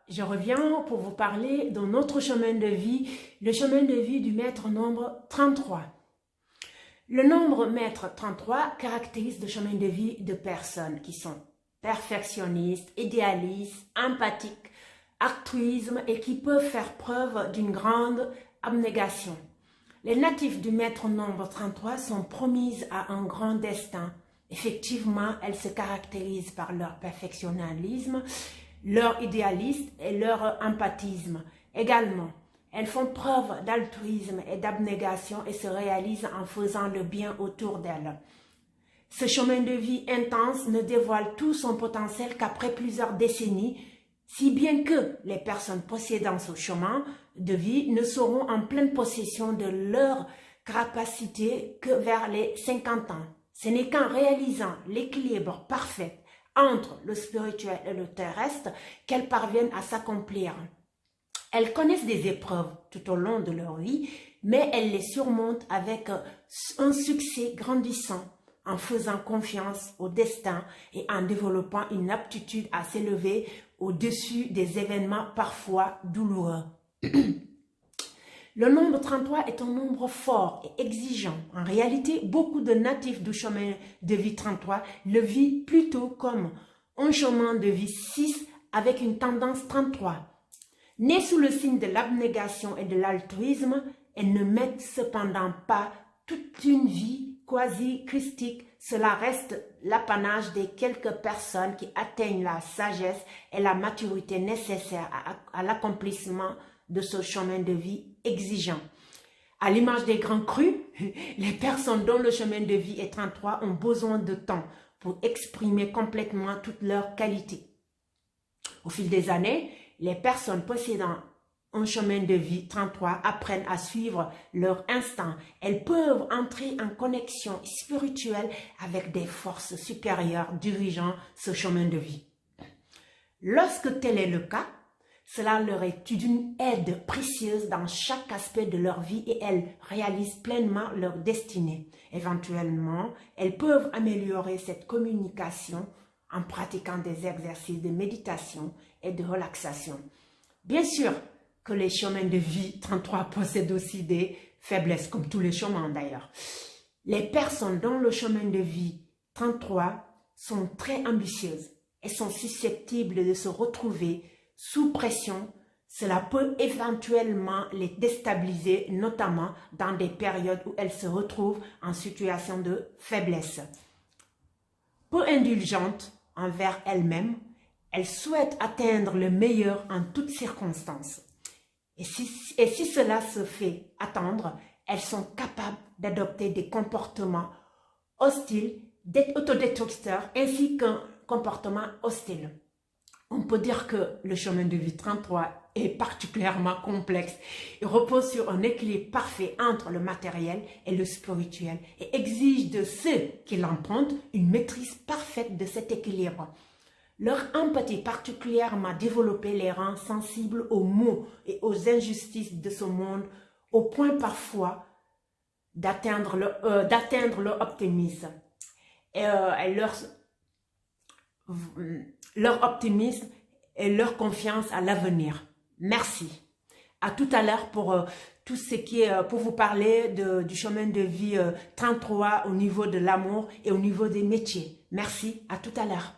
je reviens pour vous parler d'un autre chemin de vie, le chemin de vie du maître nombre 33. Le nombre maître 33 caractérise le chemin de vie de personnes qui sont perfectionnistes, idéalistes, empathiques, altruisme et qui peuvent faire preuve d'une grande abnégation. Les natifs du maître nombre 33 sont promises à un grand destin. Effectivement, elles se caractérisent par leur perfectionnalisme, leur idéalisme et leur empathisme. Également, elles font preuve d'altruisme et d'abnégation et se réalisent en faisant le bien autour d'elles. Ce chemin de vie intense ne dévoile tout son potentiel qu'après plusieurs décennies, si bien que les personnes possédant ce chemin de vie ne seront en pleine possession de leur capacité que vers les 50 ans. Ce n'est qu'en réalisant l'équilibre parfait entre le spirituel et le terrestre qu'elles parviennent à s'accomplir. Elles connaissent des épreuves tout au long de leur vie, mais elles les surmontent avec un succès grandissant en faisant confiance au destin et en développant une aptitude à s'élever au-dessus des événements parfois douloureux. Le nombre 33 est un nombre fort et exigeant. En réalité, beaucoup de natifs du chemin de vie 33 le vivent plutôt comme un chemin de vie 6 avec une tendance 33. Nés sous le signe de l'abnégation et de l'altruisme, elles ne mettent cependant pas toute une vie quasi-christique. Cela reste l'apanage des quelques personnes qui atteignent la sagesse et la maturité nécessaires à l'accomplissement de ce chemin de vie exigeant. À l'image des grands crus, les personnes dont le chemin de vie est 33 ont besoin de temps pour exprimer complètement toutes leurs qualités. Au fil des années, les personnes possédant un chemin de vie 33 apprennent à suivre leur instinct. Elles peuvent entrer en connexion spirituelle avec des forces supérieures dirigeant ce chemin de vie. Lorsque tel est le cas, cela leur est d'une aide précieuse dans chaque aspect de leur vie et elles réalisent pleinement leur destinée. Éventuellement, elles peuvent améliorer cette communication en pratiquant des exercices de méditation et de relaxation. Bien sûr que les chemins de vie 33 possèdent aussi des faiblesses, comme tous les chemins d'ailleurs. Les personnes dont le chemin de vie 33 sont très ambitieuses et sont susceptibles de se retrouver sous pression. Cela peut éventuellement les déstabiliser, notamment dans des périodes où elles se retrouvent en situation de faiblesse. Peu indulgentes envers elles-mêmes, elles souhaitent atteindre le meilleur en toutes circonstances. Et si cela se fait attendre, elles sont capables d'adopter des comportements hostiles, d'être autodestructeurs, ainsi qu'un comportement hostile. On peut dire que le chemin de vie 33 est particulièrement complexe. Il repose sur un équilibre parfait entre le matériel et le spirituel et exige de ceux qui l'empruntent une maîtrise parfaite de cet équilibre. Leur empathie particulièrement développée les rend sensibles aux maux et aux injustices de ce monde, au point parfois d'atteindre leur optimisme. Leur optimisme et leur confiance à l'avenir. Merci. À tout à l'heure pour tout ce qui est pour vous parler du chemin de vie 33 au niveau de l'amour et au niveau des métiers. Merci. À tout à l'heure.